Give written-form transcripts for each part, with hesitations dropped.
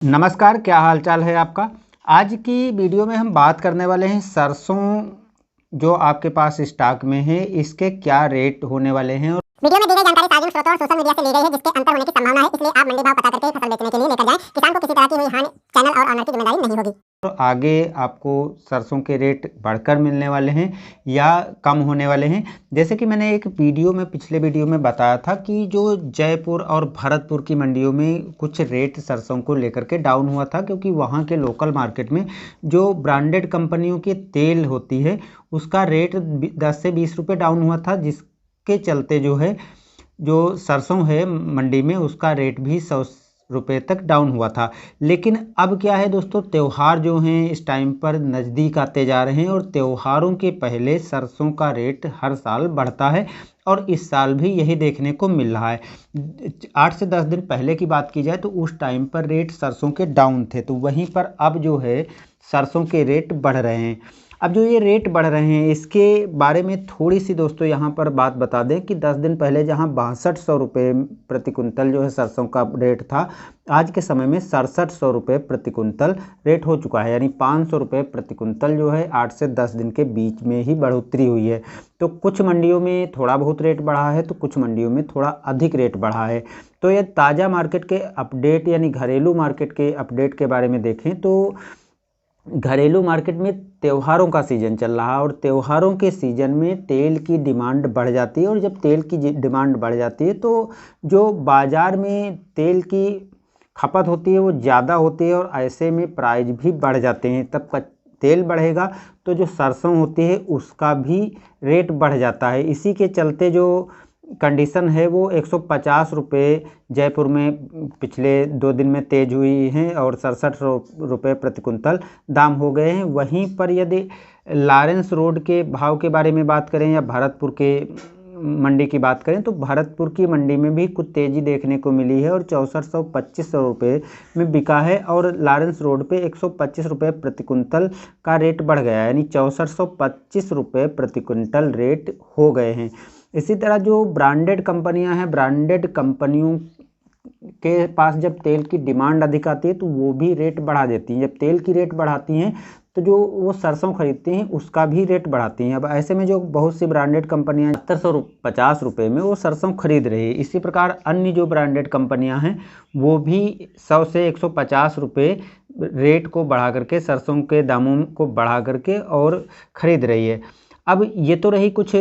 नमस्कार, क्या हालचाल है आपका। आज की वीडियो में हम बात करने वाले हैं सरसों जो आपके पास स्टॉक में है इसके क्या रेट होने वाले हैं। और वीडियो में दी गई जानकारी सार्वजनिक स्रोतों और सोशल मीडिया से ली गई है जिसके अंतर होने की संभावना है, इसलिए आप मंडी भाव पता करके फसल बेचने के लिए लेकर जाएं। किसान को किसी तरह की हुई हानि चैनल और ऑनर की जिम्मेदारी नहीं होगी। आगे आपको सरसों के रेट बढ़कर मिलने वाले हैं या कम होने वाले हैं। जैसे कि मैंने एक वीडियो में पिछले वीडियो में बताया था कि जो जयपुर और भरतपुर की मंडियों में कुछ रेट सरसों को लेकर के डाउन हुआ था, क्योंकि वहाँ के लोकल मार्केट में जो ब्रांडेड कंपनियों की तेल होती है उसका रेट 10 से 20 रुपये डाउन हुआ था, जिसके चलते जो सरसों है मंडी में उसका रेट भी 100 रुपये तक डाउन हुआ था। लेकिन अब क्या है दोस्तों, त्यौहार जो हैं इस टाइम पर नज़दीक आते जा रहे हैं और त्योहारों के पहले सरसों का रेट हर साल बढ़ता है और इस साल भी यही देखने को मिल रहा है। 8 से 10 दिन पहले की बात की जाए तो उस टाइम पर रेट सरसों के डाउन थे, तो वहीं पर अब जो है सरसों के रेट बढ़ रहे हैं। अब जो ये रेट बढ़ रहे हैं इसके बारे में थोड़ी सी दोस्तों यहाँ पर बात बता दें कि 10 दिन पहले जहाँ 6200 रुपये प्रति कुंतल जो है सरसों का रेट था, आज के समय में 6700 रुपये प्रति कुंतल रेट हो चुका है। यानी 500 रुपये प्रति कुंतल जो है 8 से 10 दिन के बीच में ही बढ़ोतरी हुई है। तो कुछ मंडियों में थोड़ा बहुत रेट बढ़ा है तो कुछ मंडियों में थोड़ा अधिक रेट बढ़ा है। तो ये ताज़ा मार्केट के अपडेट यानी घरेलू मार्केट के अपडेट के बारे में देखें तो घरेलू मार्केट में त्योहारों का सीज़न चल रहा है और त्योहारों के सीज़न में तेल की डिमांड बढ़ जाती है और जब तेल की डिमांड बढ़ जाती है तो जो बाज़ार में तेल की खपत होती है वो ज़्यादा होती है और ऐसे में प्राइस भी बढ़ जाते हैं। तब तेल बढ़ेगा तो जो सरसों होती है उसका भी रेट बढ़ जाता है। इसी के चलते जो कंडीशन है वो 150 रुपये जयपुर में पिछले 2 दिन में तेज़ हुई हैं और 67 रुपये प्रति कुंतल दाम हो गए हैं। वहीं पर यदि लॉरेंस रोड के भाव के बारे में बात करें या भरतपुर के मंडी की बात करें तो भरतपुर की मंडी में भी कुछ तेज़ी देखने को मिली है और 6425 रुपये में बिका है और लॉरेंस रोड पे 125 रुपये प्रति कुंतल का रेट बढ़ गया है, यानी 6425 रुपये प्रति कुंतल रेट हो गए हैं। इसी तरह जो ब्रांडेड कंपनियां हैं, ब्रांडेड कंपनियों के पास जब तेल की डिमांड अधिक आती है तो वो भी रेट बढ़ा देती हैं। जब तेल की रेट बढ़ाती हैं तो जो वो सरसों खरीदती हैं उसका भी रेट बढ़ाती हैं। अब ऐसे में जो बहुत सी ब्रांडेड कंपनियां 750 रुपये में वो सरसों खरीद रही है। इसी प्रकार अन्य जो ब्रांडेड कंपनियां हैं वो भी 100 से 150 रुपये रेट को बढ़ा करके सरसों के दामों को बढ़ा करके और ख़रीद रही है। अब ये तो रही कुछ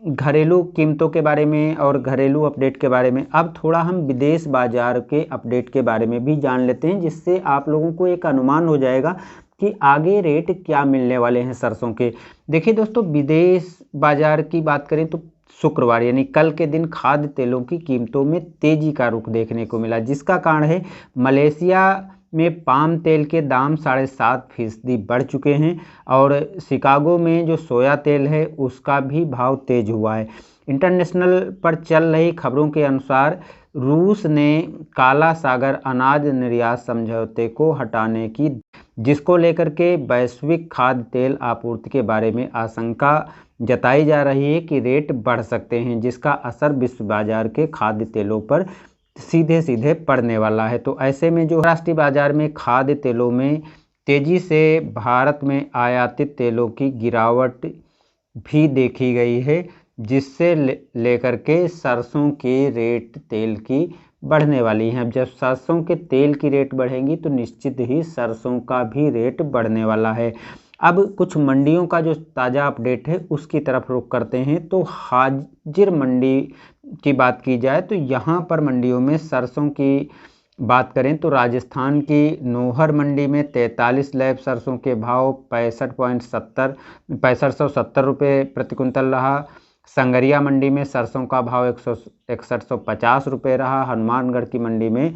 घरेलू कीमतों के बारे में और घरेलू अपडेट के बारे में। अब थोड़ा हम विदेश बाज़ार के अपडेट के बारे में भी जान लेते हैं, जिससे आप लोगों को एक अनुमान हो जाएगा कि आगे रेट क्या मिलने वाले हैं सरसों के। देखिए दोस्तों, विदेश बाज़ार की बात करें तो शुक्रवार यानी कल के दिन खाद्य तेलों की कीमतों में तेज़ी का रुख देखने को मिला, जिसका कारण है मलेशिया में पाम तेल के दाम 7.5% बढ़ चुके हैं और शिकागो में जो सोया तेल है उसका भी भाव तेज हुआ है। इंटरनेशनल पर चल रही खबरों के अनुसार रूस ने काला सागर अनाज निर्यात समझौते को हटाने की, जिसको लेकर के वैश्विक खाद्य तेल आपूर्ति के बारे में आशंका जताई जा रही है कि रेट बढ़ सकते हैं, जिसका असर विश्व बाजार के खाद्य तेलों पर सीधे सीधे पड़ने वाला है। तो ऐसे में जो राष्ट्रीय बाजार में खाद्य तेलों में तेज़ी से भारत में आयातित तेलों की गिरावट भी देखी गई है, जिससे लेकर के सरसों के रेट तेल की बढ़ने वाली हैं। अब जब सरसों के तेल की रेट बढ़ेंगी तो निश्चित ही सरसों का भी रेट बढ़ने वाला है। अब कुछ मंडियों का जो ताज़ा अपडेट है उसकी तरफ रुख करते हैं। तो हाजिर मंडी की बात की जाए तो यहाँ पर मंडियों में सरसों की बात करें तो राजस्थान की नोहर मंडी में 43 लैब सरसों के भाव 6570 रुपये प्रति कुंतल रहा। संगरिया मंडी में सरसों का भाव 6150 रुपये रहा। हनुमानगढ़ की मंडी में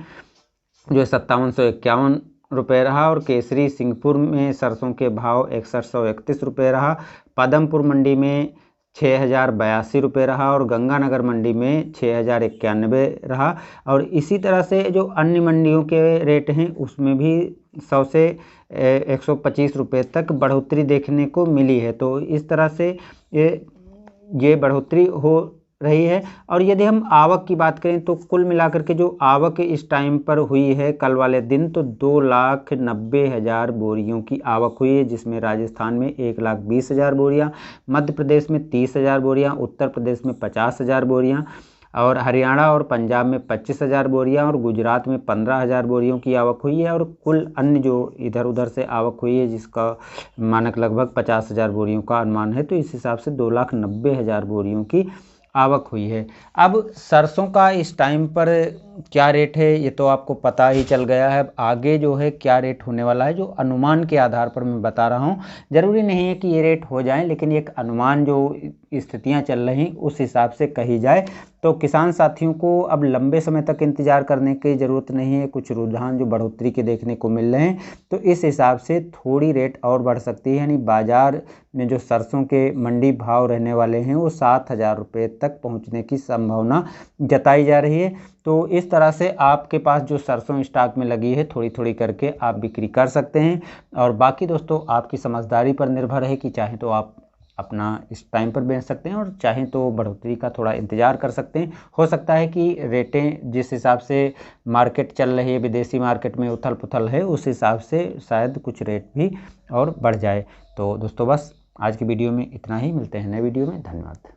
जो 5751 रुपये रहा और केसरी सिंहपुर में सरसों के भाव 6131 रुपये रहा। पदमपुर मंडी में 6082 रुपये रहा और गंगानगर मंडी में 6091 रहा। और इसी तरह से जो अन्य मंडियों के रेट हैं उसमें भी 100 से 125 रुपये तक बढ़ोतरी देखने को मिली है। तो इस तरह से ये बढ़ोतरी हो रही है। और यदि हम आवक की बात करें तो कुल मिलाकर के जो आवक इस टाइम पर हुई है कल वाले दिन, तो 2,90,000 बोरियों की आवक हुई है, जिसमें राजस्थान में 1,20,000 बोरियां, मध्य प्रदेश में 30,000 बोरियां, उत्तर प्रदेश में 50,000 बोरियां, और हरियाणा और पंजाब में 25,000 बोरियां, और गुजरात में 15,000 बोरियों की आवक हुई है। और कुल अन्य जो इधर उधर से आवक हुई है जिसका मानक लगभग 50,000 बोरियों का अनुमान है, तो इस हिसाब से 2,90,000 बोरियों की आवक हुई है। अब सरसों का इस टाइम पर क्या रेट है ये तो आपको पता ही चल गया है। अब आगे जो है क्या रेट होने वाला है, जो अनुमान के आधार पर मैं बता रहा हूँ, ज़रूरी नहीं है कि ये रेट हो जाए, लेकिन एक अनुमान जो स्थितियाँ चल रही उस हिसाब से कही जाए। तो किसान साथियों को अब लंबे समय तक इंतज़ार करने की ज़रूरत नहीं है। कुछ रुझान जो बढ़ोतरी के देखने को मिल रहे हैं, तो इस हिसाब से थोड़ी रेट और बढ़ सकती है। यानी बाज़ार में जो सरसों के मंडी भाव रहने वाले हैं वो 7,000 रुपये तक पहुंचने की संभावना जताई जा रही है। तो इस तरह से आपके पास जो सरसों स्टॉक में लगी है थोड़ी थोड़ी करके आप बिक्री कर सकते हैं। और बाकी दोस्तों आपकी समझदारी पर निर्भर है कि चाहे तो आप अपना इस टाइम पर बेच सकते हैं, और चाहें तो बढ़ोतरी का थोड़ा इंतज़ार कर सकते हैं। हो सकता है कि रेटें जिस हिसाब से मार्केट चल रही है, विदेशी मार्केट में उथल पुथल है, उस हिसाब से शायद कुछ रेट भी और बढ़ जाए। तो दोस्तों बस आज की वीडियो में इतना ही, मिलते हैं नए वीडियो में। धन्यवाद।